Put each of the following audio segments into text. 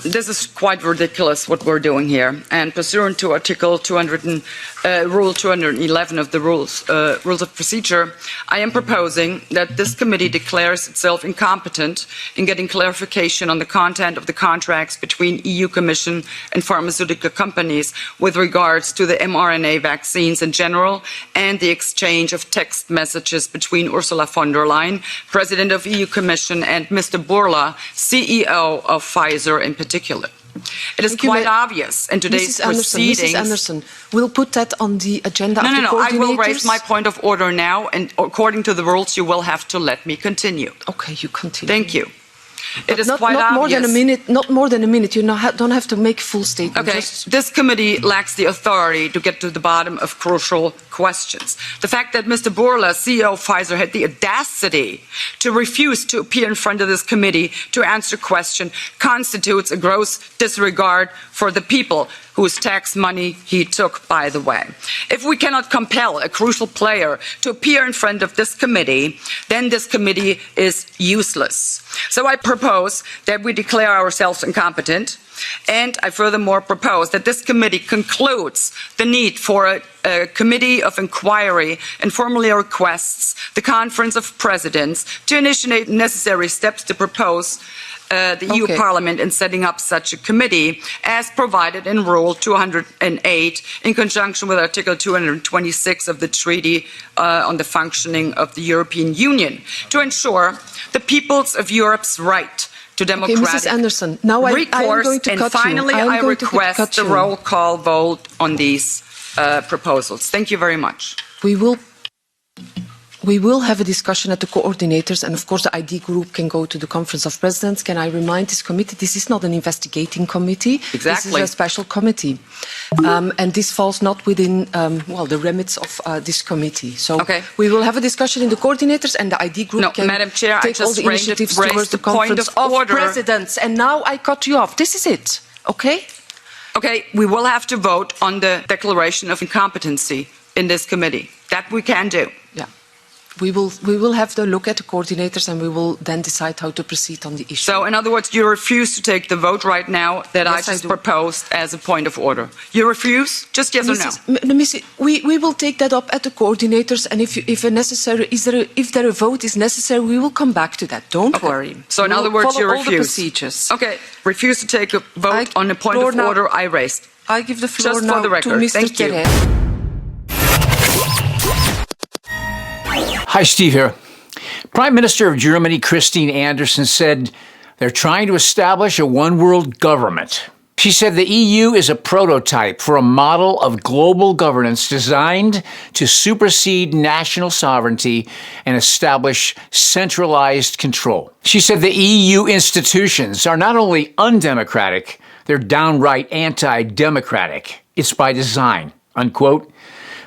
This is quite ridiculous what we're doing here. And pursuant to Article 200 Rule 211 of the Rules of Procedure, I am proposing that this committee declares itself incompetent in getting clarification on the content of the contracts between EU Commission and pharmaceutical companies with regards to the mRNA vaccines in general and the exchange of text messages between Ursula von der Leyen, President of EU Commission, and Mr. Bourla, CEO of Pfizer in particular. It is quite obvious in today's proceedings. Mrs. Anderson, we'll put that on the agenda of the coordinators. I will raise my point of order now, and according to the rules, you will have to let me continue. Okay, you continue. Thank you. It is not, quite not obvious. More than a minute, not more than a minute. You don't have to make a full statement. Okay, this committee lacks the authority to get to the bottom of crucial questions. The fact that Mr. Bourla, CEO of Pfizer, had the audacity to refuse to appear in front of this committee to answer questions constitutes a gross disregard for the people whose tax money he took, by the way. If we cannot compel a crucial player to appear in front of this committee, then this committee is useless. So I propose that we declare ourselves incompetent, and I furthermore propose that this committee concludes the need for a committee of inquiry and formally requests the Conference of Presidents to initiate necessary steps to propose the EU Parliament in setting up such a committee as provided in Rule 208 in conjunction with Article 226 of the Treaty on the Functioning of the European Union to ensure the peoples of Europe's right to democratic Mrs. Anderson, now I am going to cut you. And finally, I request the roll call vote on these proposals. Thank you very much. We will have a discussion at the coordinators, and of course the ID group can go to the Conference of Presidents. Can I remind this committee, this is not an investigating committee. Exactly. This is a special committee. And this falls not within, the remits of this committee. So we will have a discussion in the coordinators, and the ID group can Madam Chair, take all the initiatives towards the Conference of Presidents. And now I cut you off. This is it, okay? Okay, we will have to vote on the declaration of incompetency in this committee. That we can do. Yeah. We will have to look at the coordinators, and we will then decide how to proceed on the issue. So, in other words, you refuse to take the vote right now that I just proposed as a point of order. You refuse? Just yes or no? We will take that up at the coordinators, and if a vote is necessary, we will come back to that. Don't worry. So, in other words, you refuse. All the procedures. Okay, refuse to take a vote on a point of order I raised. I give the floor just now for the record. to Mr. Thank you. Hi, Steve here. Prime Minister of Germany, Christine Anderson, said they're trying to establish a one-world government. She said the EU is a prototype for a model of global governance designed to supersede national sovereignty and establish centralized control. She said the EU institutions are not only undemocratic, they're downright anti-democratic. It's by design, unquote.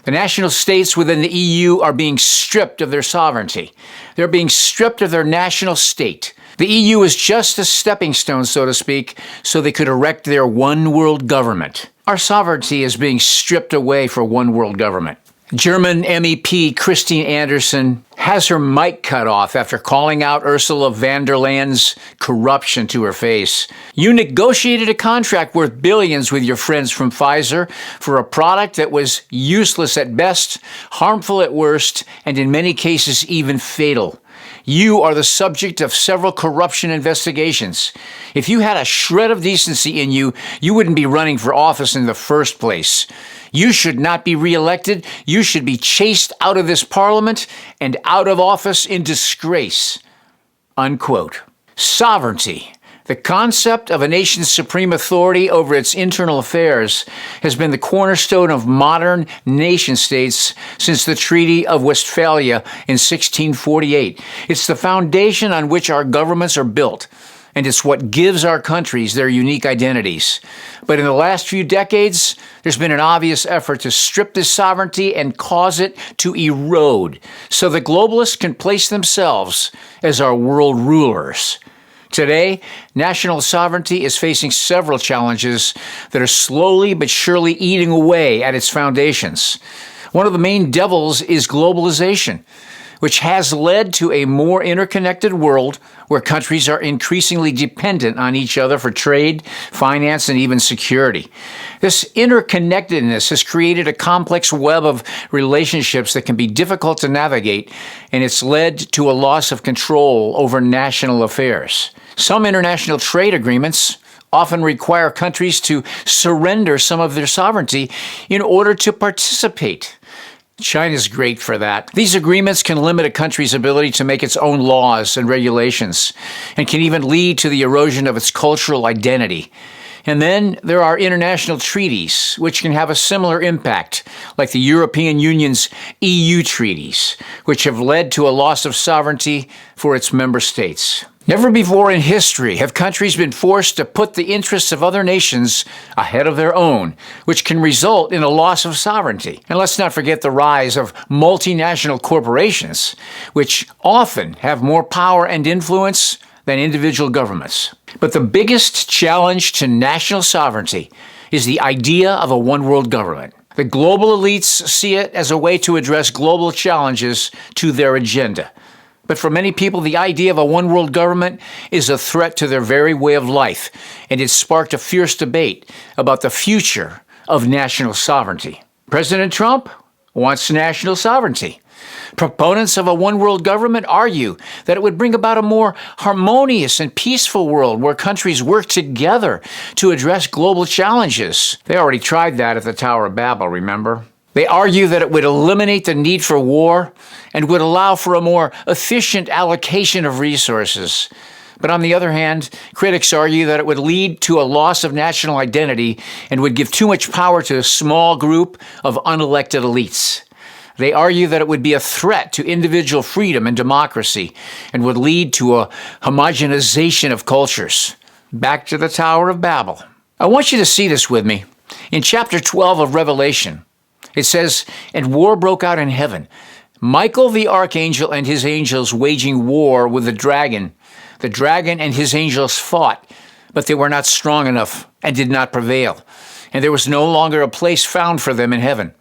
The national states within the EU are being stripped of their sovereignty. They're being stripped of their national state. The EU is just a stepping stone, so to speak, so they could erect their one-world government. Our sovereignty is being stripped away for one-world government. German MEP Christine Anderson has her mic cut off after calling out Ursula von der Leyen's corruption to her face. You negotiated a contract worth billions with your friends from Pfizer for a product that was useless at best, harmful at worst, and in many cases even fatal. You are the subject of several corruption investigations. If you had a shred of decency in you, you wouldn't be running for office in the first place. You should not be reelected. You should be chased out of this parliament and out of office in disgrace. Unquote. Sovereignty, the concept of a nation's supreme authority over its internal affairs, has been the cornerstone of modern nation-states since the Treaty of Westphalia in 1648. It's the foundation on which our governments are built, and it's what gives our countries their unique identities. But in the last few decades, there's been an obvious effort to strip this sovereignty and cause it to erode, so the globalists can place themselves as our world rulers. Today, national sovereignty is facing several challenges that are slowly but surely eating away at its foundations. One of the main devils is globalization. which has led to a more interconnected world where countries are increasingly dependent on each other for trade, finance, and even security. This interconnectedness has created a complex web of relationships that can be difficult to navigate, and it's led to a loss of control over national affairs. Some international trade agreements often require countries to surrender some of their sovereignty in order to participate. China's great for that. These agreements can limit a country's ability to make its own laws and regulations, and can even lead to the erosion of its cultural identity. And then there are international treaties, which can have a similar impact, like the European Union's EU treaties, which have led to a loss of sovereignty for its member states. Never before in history have countries been forced to put the interests of other nations ahead of their own, which can result in a loss of sovereignty. And let's not forget the rise of multinational corporations, which often have more power and influence than individual governments. But the biggest challenge to national sovereignty is the idea of a one-world government. The global elites see it as a way to address global challenges to their agenda. But for many people, the idea of a one-world government is a threat to their very way of life, and it sparked a fierce debate about the future of national sovereignty. President Trump wants national sovereignty. Proponents of a one-world government argue that it would bring about a more harmonious and peaceful world where countries work together to address global challenges. They already tried that at the Tower of Babel, remember? They argue that it would eliminate the need for war and would allow for a more efficient allocation of resources. But on the other hand, critics argue that it would lead to a loss of national identity and would give too much power to a small group of unelected elites. They argue that it would be a threat to individual freedom and democracy and would lead to a homogenization of cultures. Back to the Tower of Babel. I want you to see this with me. In chapter 12 of Revelation, it says, "And war broke out in heaven. Michael the archangel and his angels waging war with the dragon. The dragon and his angels fought, but they were not strong enough and did not prevail. And there was no longer a place found for them in heaven.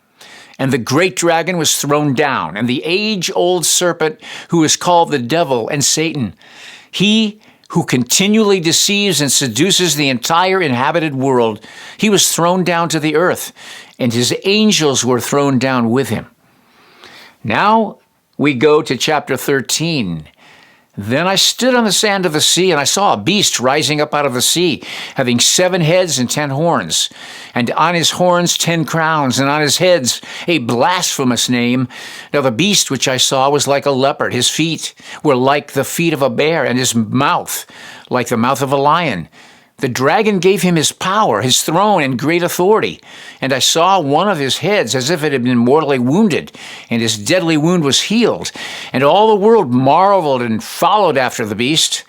And the great dragon was thrown down, and the age-old serpent, who is called the devil and Satan, he who continually deceives and seduces the entire inhabited world, he was thrown down to the earth, and his angels were thrown down with him." Now we go to chapter 13. "Then I stood on the sand of the sea, and I saw a beast rising up out of the sea, having 7 heads and 10 horns, and on his horns 10 crowns, and on his heads a blasphemous name. Now the beast which I saw was like a leopard. His feet were like the feet of a bear, and his mouth like the mouth of a lion. The dragon gave him his power, his throne, and great authority. And I saw one of his heads as if it had been mortally wounded, and his deadly wound was healed. And all the world marveled and followed after the beast.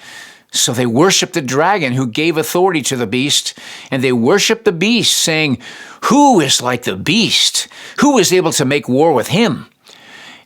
So they worshipped the dragon who gave authority to the beast, and they worshipped the beast, saying, 'Who is like the beast? Who is able to make war with him?'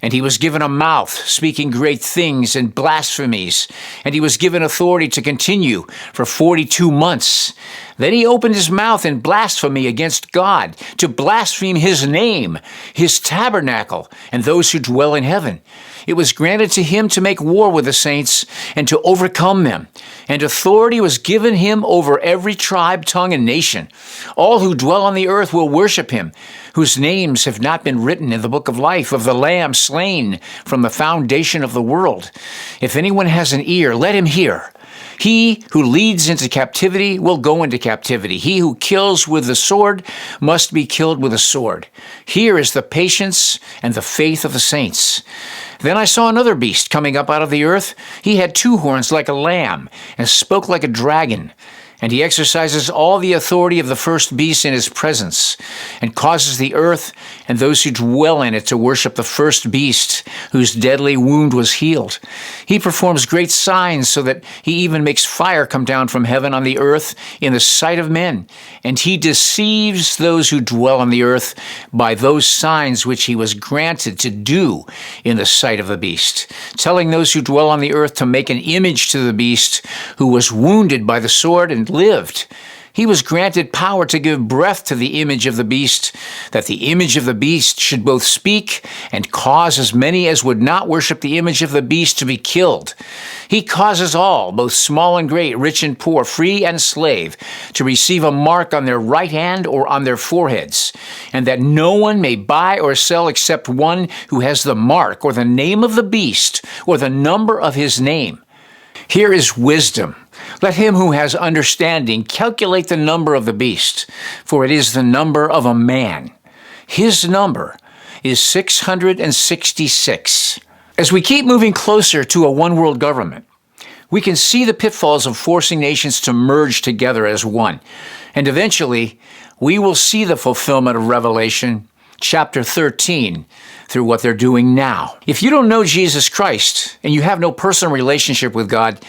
And he was given a mouth, speaking great things and blasphemies, and he was given authority to continue for 42 months. Then he opened his mouth in blasphemy against God, to blaspheme his name, his tabernacle, and those who dwell in heaven. It was granted to him to make war with the saints and to overcome them. And authority was given him over every tribe, tongue, and nation. All who dwell on the earth will worship him, whose names have not been written in the book of life of the Lamb slain from the foundation of the world. If anyone has an ear, let him hear. He who leads into captivity will go into captivity. He who kills with the sword must be killed with a sword. Here is the patience and the faith of the saints. Then I saw another beast coming up out of the earth. He had 2 horns like a lamb and spoke like a dragon. And he exercises all the authority of the first beast in his presence, and causes the earth and those who dwell in it to worship the first beast, whose deadly wound was healed. He performs great signs, so that he even makes fire come down from heaven on the earth in the sight of men. And he deceives those who dwell on the earth by those signs which he was granted to do in the sight of the beast, telling those who dwell on the earth to make an image to the beast, who was wounded by the sword and lived. He was granted power to give breath to the image of the beast, that the image of the beast should both speak and cause as many as would not worship the image of the beast to be killed. He causes all, both small and great, rich and poor, free and slave, to receive a mark on their right hand or on their foreheads, and that no one may buy or sell except one who has the mark or the name of the beast or the number of his name. Here is wisdom. Let him who has understanding calculate the number of the beast, for it is the number of a man. His number is 666. As we keep moving closer to a one-world government, we can see the pitfalls of forcing nations to merge together as one. And eventually, we will see the fulfillment of Revelation chapter 13 through what they're doing now. If you don't know Jesus Christ and you have no personal relationship with God,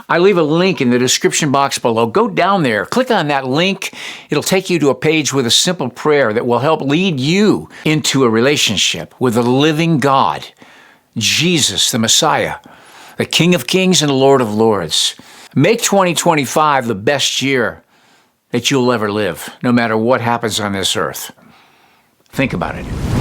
I leave a link in the description box below. Go down there, click on that link. It'll take you to a page with a simple prayer that will help lead you into a relationship with the living God, Jesus, the Messiah, the King of Kings and Lord of Lords. Make 2025 the best year that you'll ever live, no matter what happens on this earth. Think about it.